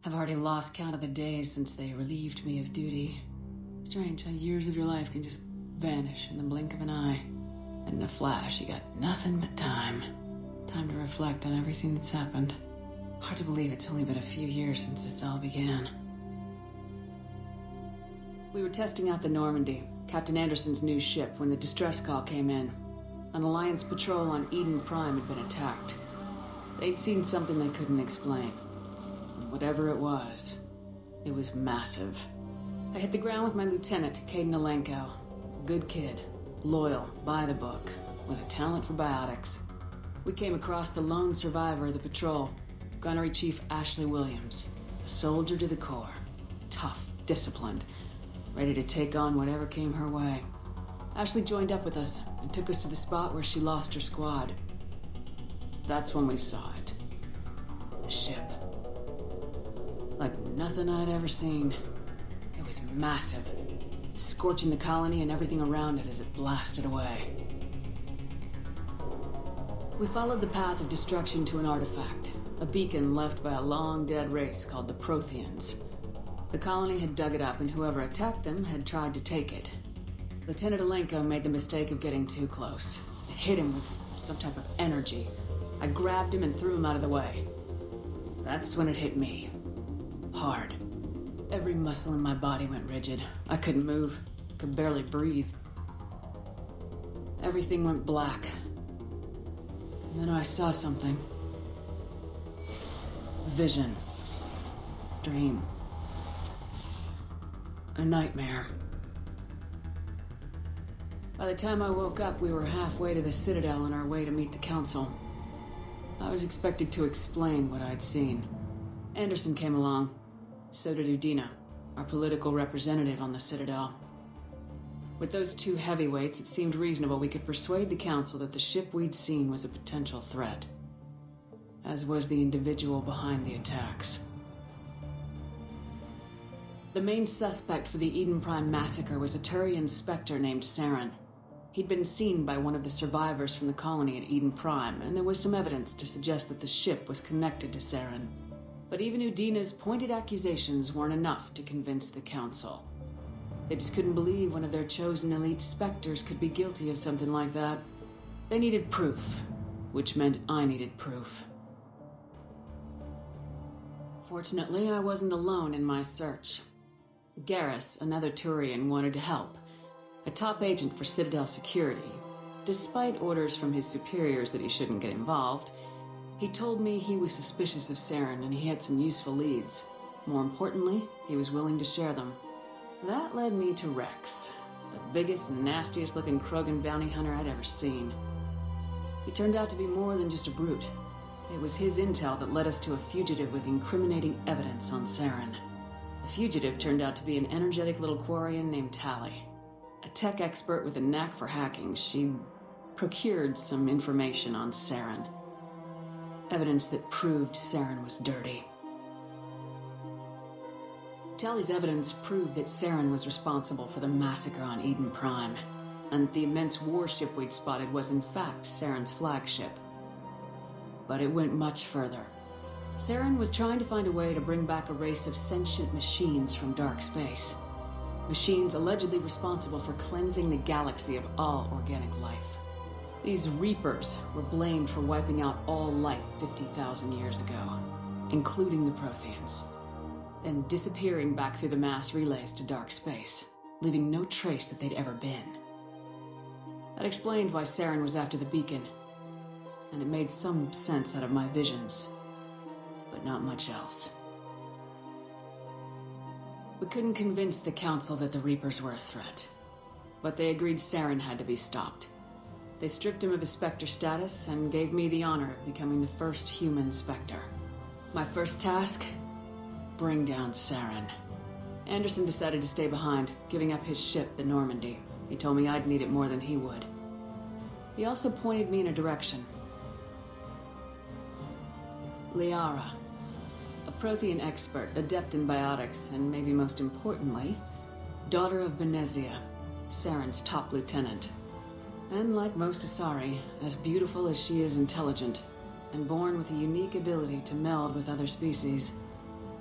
I've already lost count of the days since they relieved me of duty. Strange how years of your life can just vanish in the blink of an eye. And in a flash, you got nothing but time. Time to reflect on everything that's happened. Hard to believe it's only been a few years since this all began. We were testing out the Normandy, Captain Anderson's new ship, when the distress call came in. An Alliance patrol on Eden Prime had been attacked. They'd seen something they couldn't explain. And whatever it was massive. I hit the ground with my lieutenant, Kaidan Alenko. A good kid, loyal, by the book, with a talent for biotics. We came across the lone survivor of the patrol, Gunnery Chief Ashley Williams, a soldier to the core, tough, disciplined, ready to take on whatever came her way. Ashley joined up with us and took us to the spot where she lost her squad. That's when we saw it. The ship. Like nothing I'd ever seen. It was massive, scorching the colony and everything around it as it blasted away. We followed the path of destruction to an artifact, a beacon left by a long-dead race called the Protheans. The colony had dug it up, and whoever attacked them had tried to take it. Lieutenant Alenko made the mistake of getting too close. It hit him with some type of energy. I grabbed him and threw him out of the way. That's when it hit me. Hard. Every muscle in my body went rigid. I couldn't move, could barely breathe. Everything went black. And then I saw something. Vision. Dream. A nightmare. By the time I woke up, we were halfway to the Citadel on our way to meet the Council. I was expected to explain what I'd seen. Anderson came along. So did Udina, our political representative on the Citadel. With those two heavyweights, it seemed reasonable we could persuade the Council that the ship we'd seen was a potential threat, as was the individual behind the attacks. The main suspect for the Eden Prime massacre was a Turian Spectre named Saren. He'd been seen by one of the survivors from the colony at Eden Prime, and there was some evidence to suggest that the ship was connected to Saren. But even Udina's pointed accusations weren't enough to convince the Council. They just couldn't believe one of their chosen elite Spectres could be guilty of something like that. They needed proof, which meant I needed proof. Fortunately, I wasn't alone in my search. Garrus, another Turian, wanted to help. A top agent for Citadel security. Despite orders from his superiors that he shouldn't get involved, he told me he was suspicious of Saren and he had some useful leads. More importantly, he was willing to share them. That led me to Wrex, the biggest, nastiest looking Krogan bounty hunter I'd ever seen. He turned out to be more than just a brute. It was his intel that led us to a fugitive with incriminating evidence on Saren. The fugitive turned out to be an energetic little Quarian named Tali. A tech expert with a knack for hacking, she procured some information on Saren. Evidence that proved Saren was dirty. Tali's evidence proved that Saren was responsible for the massacre on Eden Prime, and the immense warship we'd spotted was in fact Saren's flagship. But it went much further. Saren was trying to find a way to bring back a race of sentient machines from dark space. Machines allegedly responsible for cleansing the galaxy of all organic life. These Reapers were blamed for wiping out all life 50,000 years ago, including the Protheans, then disappearing back through the mass relays to dark space, leaving no trace that they'd ever been. That explained why Saren was after the beacon, and it made some sense out of my visions, but not much else. We couldn't convince the Council that the Reapers were a threat, but they agreed Saren had to be stopped. They stripped him of his Spectre status and gave me the honor of becoming the first human Spectre. My first task? Bring down Saren. Anderson decided to stay behind, giving up his ship, the Normandy. He told me I'd need it more than he would. He also pointed me in a direction. Liara, a Prothean expert, adept in biotics, and maybe most importantly, daughter of Benezia, Saren's top lieutenant. And like most Asari, as beautiful as she is intelligent, and born with a unique ability to meld with other species.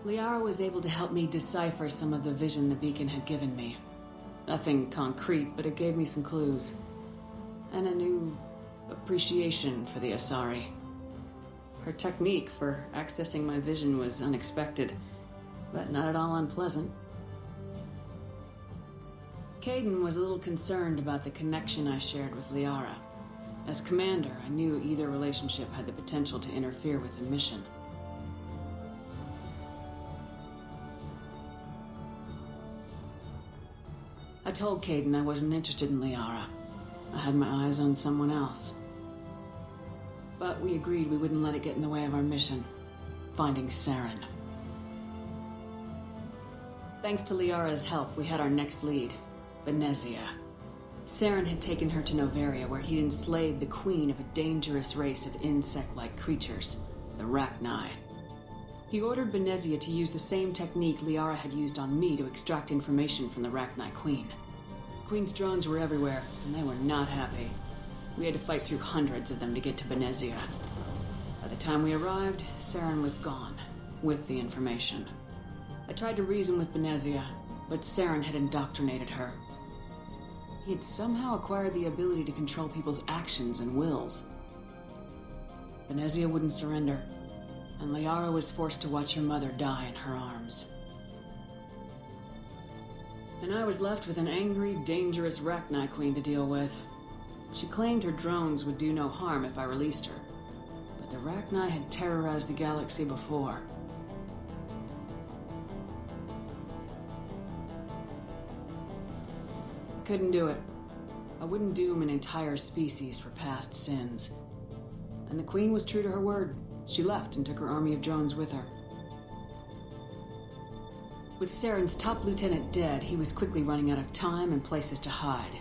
Liara was able to help me decipher some of the vision the beacon had given me. Nothing concrete, but it gave me some clues. And a new appreciation for the Asari. Her technique for accessing my vision was unexpected, but not at all unpleasant. Kaidan was a little concerned about the connection I shared with Liara. As commander, I knew either relationship had the potential to interfere with the mission. I told Kaidan I wasn't interested in Liara. I had my eyes on someone else. But we agreed we wouldn't let it get in the way of our mission, finding Saren. Thanks to Liara's help, we had our next lead, Benezia. Saren had taken her to Noveria, where he'd enslaved the queen of a dangerous race of insect-like creatures, the Rachni. He ordered Benezia to use the same technique Liara had used on me to extract information from the Rachni queen. The queen's drones were everywhere, and they were not happy. We had to fight through hundreds of them to get to Benezia. By the time we arrived, Saren was gone, with the information. I tried to reason with Benezia, but Saren had indoctrinated her. He had somehow acquired the ability to control people's actions and wills. Benezia wouldn't surrender, and Liara was forced to watch her mother die in her arms. And I was left with an angry, dangerous Rachni queen to deal with. She claimed her drones would do no harm if I released her, but the Rachni had terrorized the galaxy before. I couldn't do it. I wouldn't doom an entire species for past sins. And the queen was true to her word. She left and took her army of drones with her. With Saren's top lieutenant dead, he was quickly running out of time and places to hide.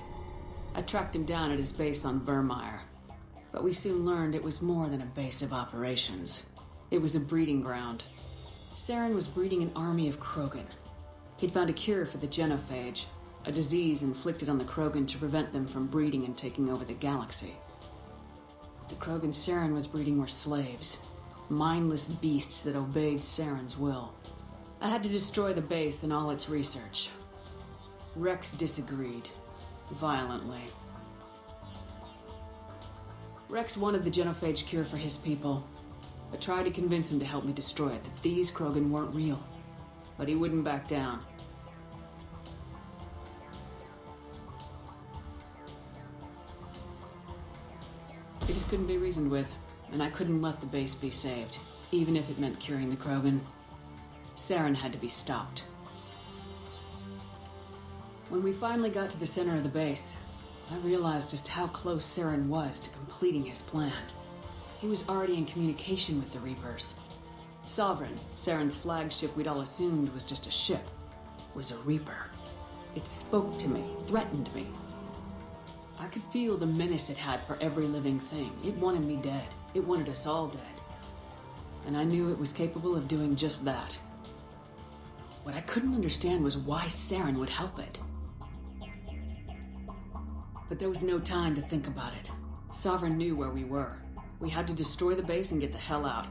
I tracked him down at his base on Virmire, but we soon learned it was more than a base of operations. It was a breeding ground. Saren was breeding an army of Krogan. He'd found a cure for the genophage, a disease inflicted on the Krogan to prevent them from breeding and taking over the galaxy. The Krogan Saren was breeding were slaves, mindless beasts that obeyed Saren's will. I had to destroy the base and all its research. Wrex disagreed, violently. Wrex wanted the genophage cure for his people. I tried to convince him to help me destroy it, that these Krogan weren't real. But he wouldn't back down. He just couldn't be reasoned with, and I couldn't let the base be saved, even if it meant curing the Krogan. Saren had to be stopped. When we finally got to the center of the base, I realized just how close Saren was to completing his plan. He was already in communication with the Reapers. Sovereign, Saren's flagship we'd all assumed was just a ship, was a Reaper. It spoke to me, threatened me. I could feel the menace it had for every living thing. It wanted me dead. It wanted us all dead. And I knew it was capable of doing just that. What I couldn't understand was why Saren would help it. But there was no time to think about it. Sovereign knew where we were. We had to destroy the base and get the hell out.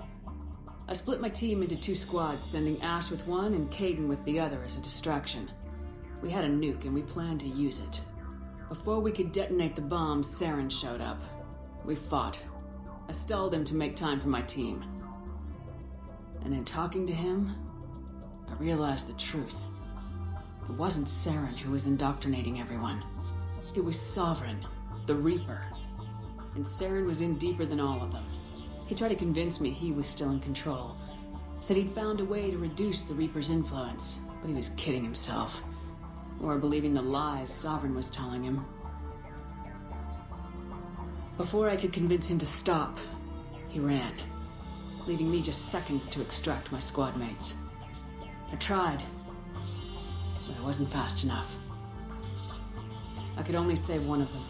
I split my team into 2 squads, sending Ash with one and Kaidan with the other as a distraction. We had a nuke and we planned to use it. Before we could detonate the bombs, Saren showed up. We fought. I stalled him to make time for my team. And in talking to him, I realized the truth. It wasn't Saren who was indoctrinating everyone. It was Sovereign, the Reaper. And Saren was in deeper than all of them. He tried to convince me he was still in control. Said he'd found a way to reduce the Reaper's influence, but he was kidding himself. Or believing the lies Sovereign was telling him. Before I could convince him to stop, he ran, leaving me just seconds to extract my squad mates. I tried, but I wasn't fast enough. I could only save one of them.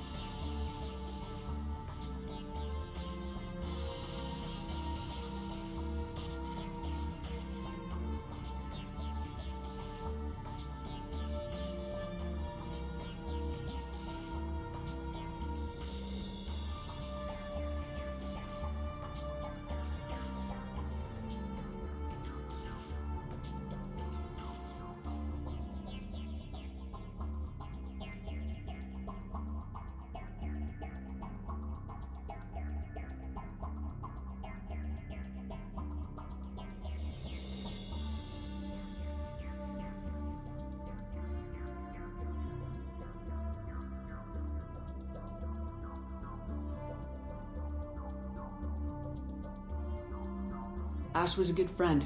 Ash was a good friend,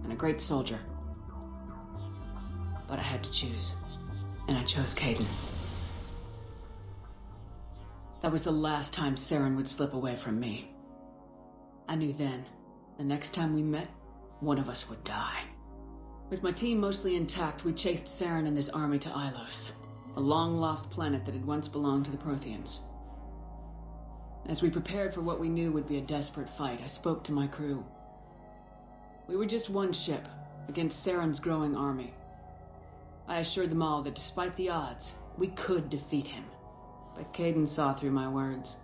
and a great soldier. But I had to choose, and I chose Kaidan. That was the last time Saren would slip away from me. I knew then, the next time we met, one of us would die. With my team mostly intact, we chased Saren and his army to Ilos, a long-lost planet that had once belonged to the Protheans. As we prepared for what we knew would be a desperate fight, I spoke to my crew. We were just one ship, against Saren's growing army. I assured them all that despite the odds, we could defeat him. But Kaidan saw through my words.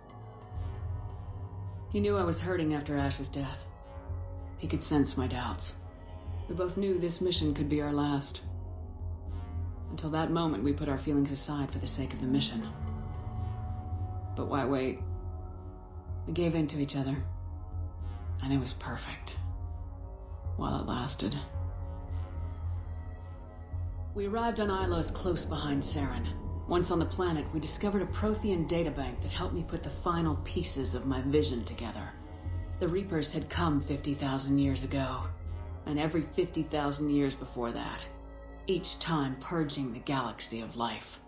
He knew I was hurting after Ash's death. He could sense my doubts. We both knew this mission could be our last. Until that moment, we put our feelings aside for the sake of the mission. But why wait? We gave in to each other, and it was perfect. While it lasted. We arrived on Ilos close behind Saren. Once on the planet, we discovered a Prothean databank that helped me put the final pieces of my vision together. The Reapers had come 50,000 years ago, and every 50,000 years before that, each time purging the galaxy of life.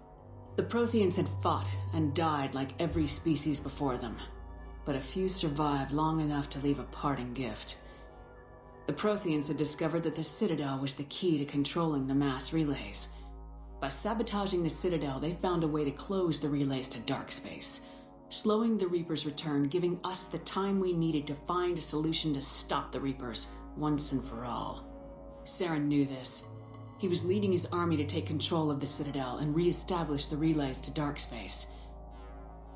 The Protheans had fought and died like every species before them, but a few survived long enough to leave a parting gift. The Protheans had discovered that the Citadel was the key to controlling the mass relays. By sabotaging the Citadel, they found a way to close the relays to dark space, slowing the Reapers' return, giving us the time we needed to find a solution to stop the Reapers once and for all. Saren knew this. He was leading his army to take control of the Citadel and re-establish the relays to dark space,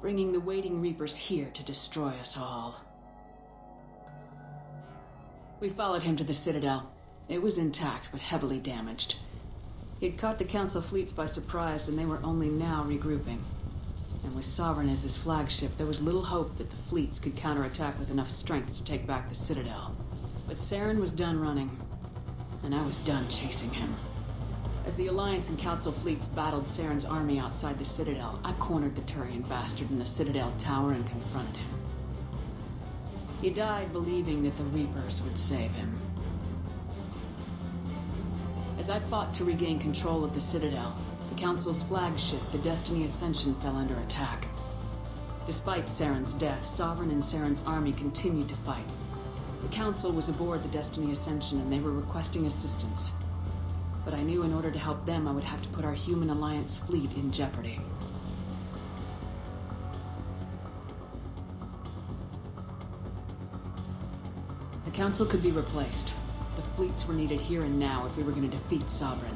bringing the waiting Reapers here to destroy us all. We followed him to the Citadel. It was intact, but heavily damaged. He had caught the Council fleets by surprise, and they were only now regrouping. And with Sovereign as his flagship, there was little hope that the fleets could counterattack with enough strength to take back the Citadel. But Saren was done running, and I was done chasing him. As the Alliance and Council fleets battled Saren's army outside the Citadel, I cornered the Turian bastard in the Citadel tower and confronted him. He died believing that the Reapers would save him. As I fought to regain control of the Citadel, the Council's flagship, the Destiny Ascension, fell under attack. Despite Saren's death, Sovereign and Saren's army continued to fight. The Council was aboard the Destiny Ascension and they were requesting assistance. But I knew in order to help them, I would have to put our human Alliance fleet in jeopardy. The Council could be replaced. The fleets were needed here and now if we were going to defeat Sovereign.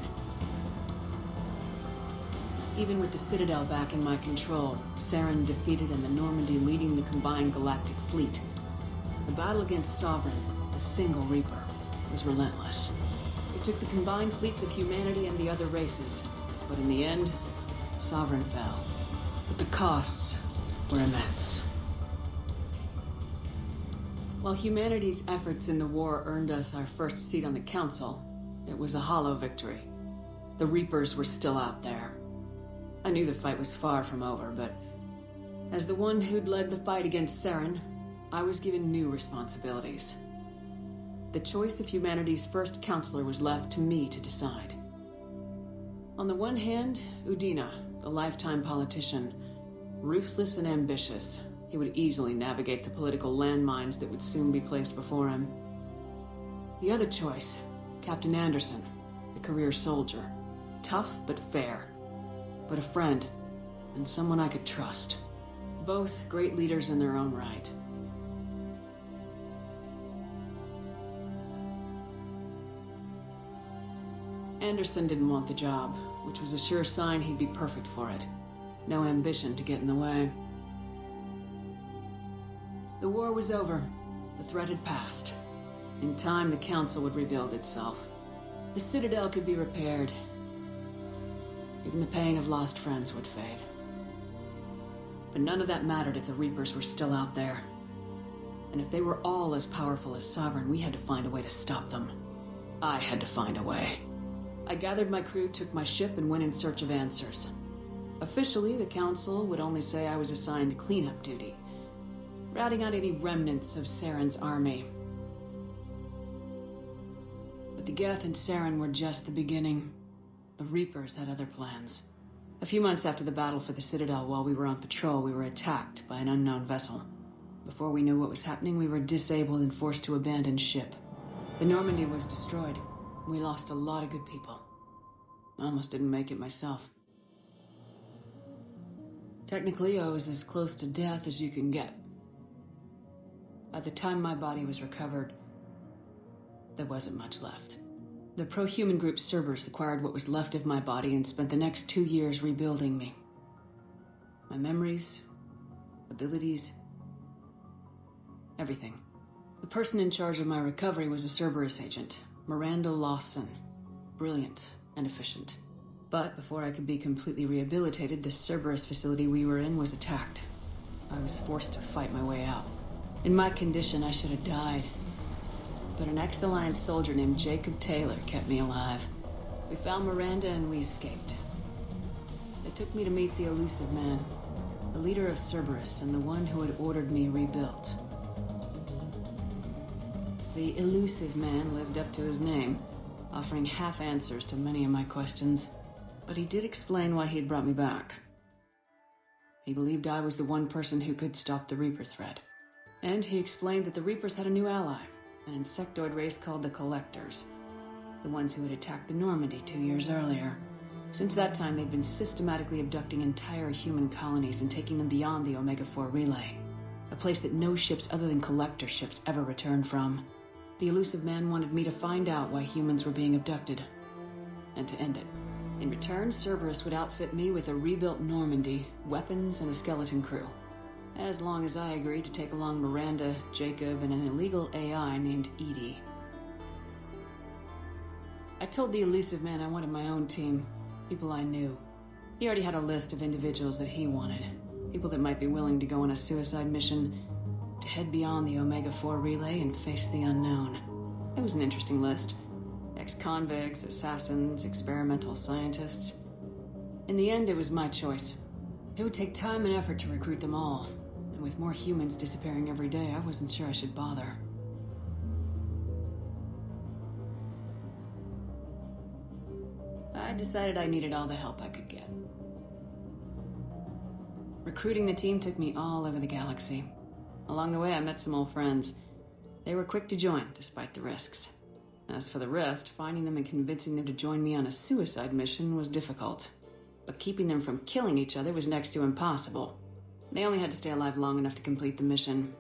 Even with the Citadel back in my control, Saren defeated and the Normandy leading the combined galactic fleet, the battle against Sovereign, a single Reaper, was relentless. It took the combined fleets of humanity and the other races, but in the end, Sovereign fell. But the costs were immense. While humanity's efforts in the war earned us our first seat on the Council, it was a hollow victory. The Reapers were still out there. I knew the fight was far from over, but as the one who'd led the fight against Saren, I was given new responsibilities. The choice of humanity's first counselor was left to me to decide. On the one hand, Udina, the lifetime politician, ruthless and ambitious. He would easily navigate the political landmines that would soon be placed before him. The other choice, Captain Anderson, the career soldier. Tough but fair. But a friend, and someone I could trust. Both great leaders in their own right. Anderson didn't want the job, which was a sure sign he'd be perfect for it. No ambition to get in the way. The war was over. The threat had passed. In time, the Council would rebuild itself. The Citadel could be repaired. Even the pain of lost friends would fade. But none of that mattered if the Reapers were still out there. And if they were all as powerful as Sovereign, we had to find a way to stop them. I had to find a way. I gathered my crew, took my ship, and went in search of answers. Officially, the Council would only say I was assigned cleanup duty, routing out any remnants of Saren's army. But the Geth and Saren were just the beginning. The Reapers had other plans. A few months after the battle for the Citadel, while we were on patrol, we were attacked by an unknown vessel. Before we knew what was happening, we were disabled and forced to abandon ship. The Normandy was destroyed. We lost a lot of good people. I almost didn't make it myself. Technically, I was as close to death as you can get. By the time my body was recovered, there wasn't much left. The pro-human group Cerberus acquired what was left of my body and spent the next 2 years rebuilding me. My memories, abilities, everything. The person in charge of my recovery was a Cerberus agent, Miranda Lawson. Brilliant and efficient. But before I could be completely rehabilitated, the Cerberus facility we were in was attacked. I was forced to fight my way out. In my condition, I should have died. But an ex-Alliance soldier named Jacob Taylor kept me alive. We found Miranda and we escaped. They took me to meet the Elusive Man, the leader of Cerberus and the one who had ordered me rebuilt. The Elusive Man lived up to his name, offering half answers to many of my questions, but he did explain why he had brought me back. He believed I was the one person who could stop the Reaper threat. And he explained that the Reapers had a new ally, an insectoid race called the Collectors, the ones who had attacked the Normandy 2 years earlier. Since that time, they'd been systematically abducting entire human colonies and taking them beyond the Omega-4 relay, a place that no ships other than Collector ships ever returned from. The Elusive Man wanted me to find out why humans were being abducted, and to end it. In return, Cerberus would outfit me with a rebuilt Normandy, weapons, and a skeleton crew. As long as I agreed to take along Miranda, Jacob, and an illegal AI named Edie. I told the Elusive Man I wanted my own team, people I knew. He already had a list of individuals that he wanted, people that might be willing to go on a suicide mission, to head beyond the Omega-4 relay and face the unknown. It was an interesting list. Ex-convicts, assassins, experimental scientists. In the end, it was my choice. It would take time and effort to recruit them all. And with more humans disappearing every day, I wasn't sure I should bother. I decided I needed all the help I could get. Recruiting the team took me all over the galaxy. Along the way, I met some old friends. They were quick to join, despite the risks. As for the rest, finding them and convincing them to join me on a suicide mission was difficult. But keeping them from killing each other was next to impossible. They only had to stay alive long enough to complete the mission.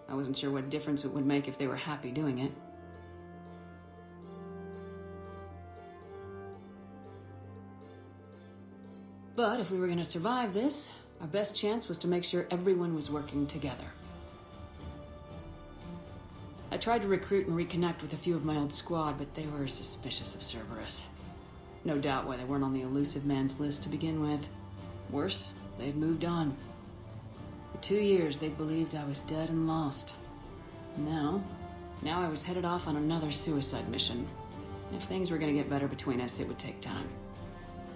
I wasn't sure what difference it would make if they were happy doing it. But if we were going to survive this, our best chance was to make sure everyone was working together. I tried to recruit and reconnect with a few of my old squad, but they were suspicious of Cerberus. No doubt why they weren't on the Elusive Man's list to begin with. Worse, they had moved on. For 2 years, they'd believed I was dead and lost. Now I was headed off on another suicide mission. If things were going to get better between us, it would take time.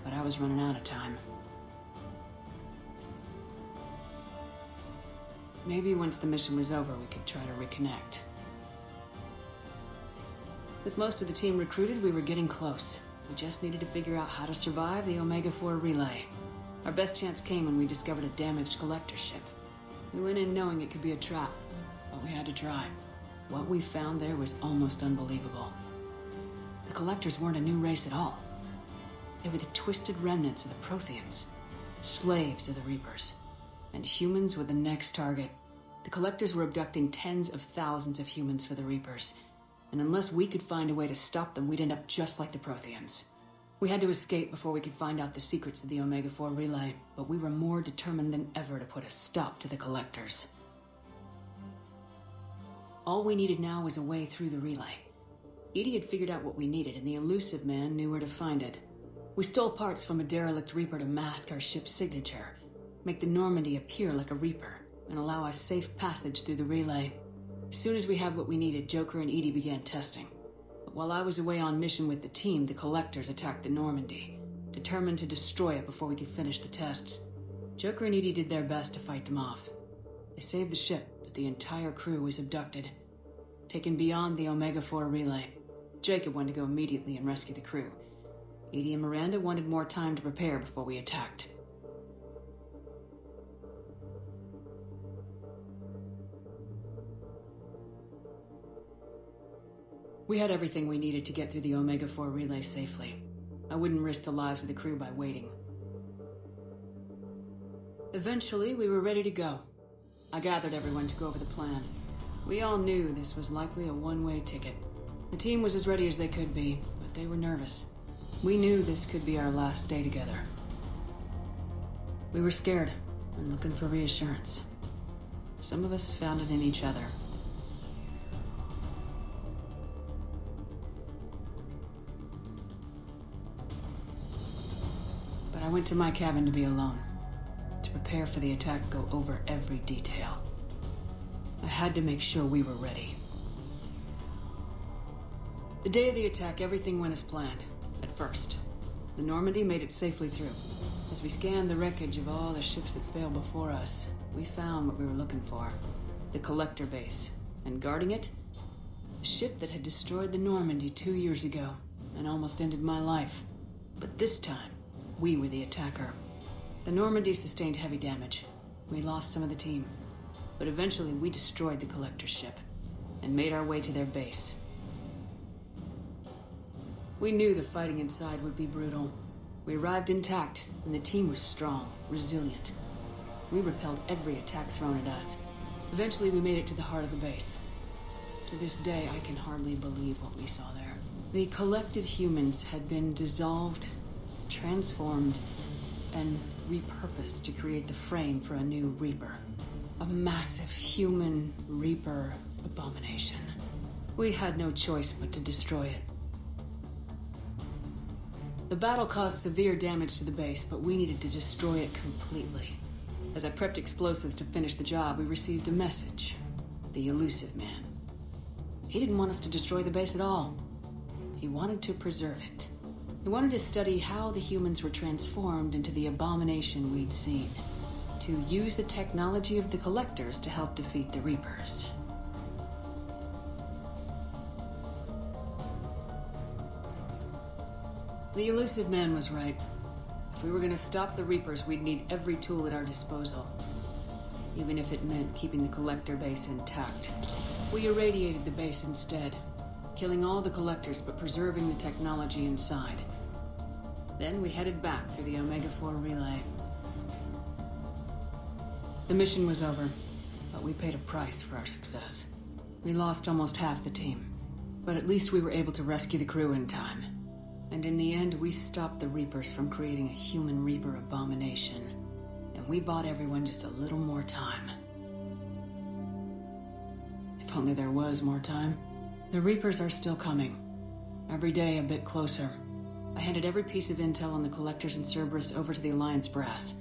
But I was running out of time. Maybe once the mission was over, we could try to reconnect. With most of the team recruited, we were getting close. We just needed to figure out how to survive the Omega-4 relay. Our best chance came when we discovered a damaged collector ship. We went in knowing it could be a trap, but we had to try. What we found there was almost unbelievable. The collectors weren't a new race at all. They were the twisted remnants of the Protheans, slaves of the Reapers, and humans were the next target. The collectors were abducting tens of thousands of humans for the Reapers, and unless we could find a way to stop them, we'd end up just like the Protheans. We had to escape before we could find out the secrets of the Omega-4 relay, but we were more determined than ever to put a stop to the collectors. All we needed now was a way through the relay. Edie had figured out what we needed, and the Elusive Man knew where to find it. We stole parts from a derelict Reaper to mask our ship's signature, make the Normandy appear like a Reaper, and allow us safe passage through the relay. As soon as we had what we needed, Joker and Edie began testing. But while I was away on mission with the team, the collectors attacked the Normandy, determined to destroy it before we could finish the tests. Joker and Edie did their best to fight them off. They saved the ship, but the entire crew was abducted, taken beyond the Omega-4 relay. Jacob wanted to go immediately and rescue the crew. Edie and Miranda wanted more time to prepare before we attacked. We had everything we needed to get through the Omega-4 relay safely. I wouldn't risk the lives of the crew by waiting. Eventually, we were ready to go. I gathered everyone to go over the plan. We all knew this was likely a one-way ticket. The team was as ready as they could be, but they were nervous. We knew this could be our last day together. We were scared and looking for reassurance. Some of us found it in each other. But I went to my cabin to be alone, to prepare for the attack, go over every detail. I had to make sure we were ready. The day of the attack, everything went as planned. At first, the Normandy made it safely through. As we scanned the wreckage of all the ships that failed before us, we found what we were looking for. The Collector base. And guarding it, a ship that had destroyed the Normandy 2 years ago and almost ended my life. But this time, we were the attacker. The Normandy sustained heavy damage. We lost some of the team. But eventually we destroyed the Collector ship and made our way to their base. We knew the fighting inside would be brutal. We arrived intact, and the team was strong, resilient. We repelled every attack thrown at us. Eventually we made it to the heart of the base. To this day, I can hardly believe what we saw there. The collected humans had been dissolved, transformed, and repurposed to create the frame for a new Reaper. A massive human Reaper abomination. We had no choice but to destroy it. The battle caused severe damage to the base, but we needed to destroy it completely. As I prepped explosives to finish the job, we received a message. The Elusive Man. He didn't want us to destroy the base at all. He wanted to preserve it. He wanted to study how the humans were transformed into the abomination we'd seen. To use the technology of the Collectors to help defeat the Reapers. The Elusive Man was right. If we were going to stop the Reapers, we'd need every tool at our disposal. Even if it meant keeping the Collector base intact. We irradiated the base instead, killing all the Collectors but preserving the technology inside. Then we headed back through the Omega-4 relay. The mission was over, but we paid a price for our success. We lost almost half the team, but at least we were able to rescue the crew in time. And in the end, we stopped the Reapers from creating a human Reaper abomination. And we bought everyone just a little more time. If only there was more time. The Reapers are still coming. Every day a bit closer. I handed every piece of intel on the Collectors and Cerberus over to the Alliance brass.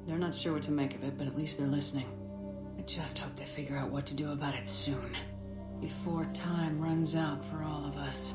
They're not sure what to make of it, but at least they're listening. I just hope they figure out what to do about it soon. Before time runs out for all of us.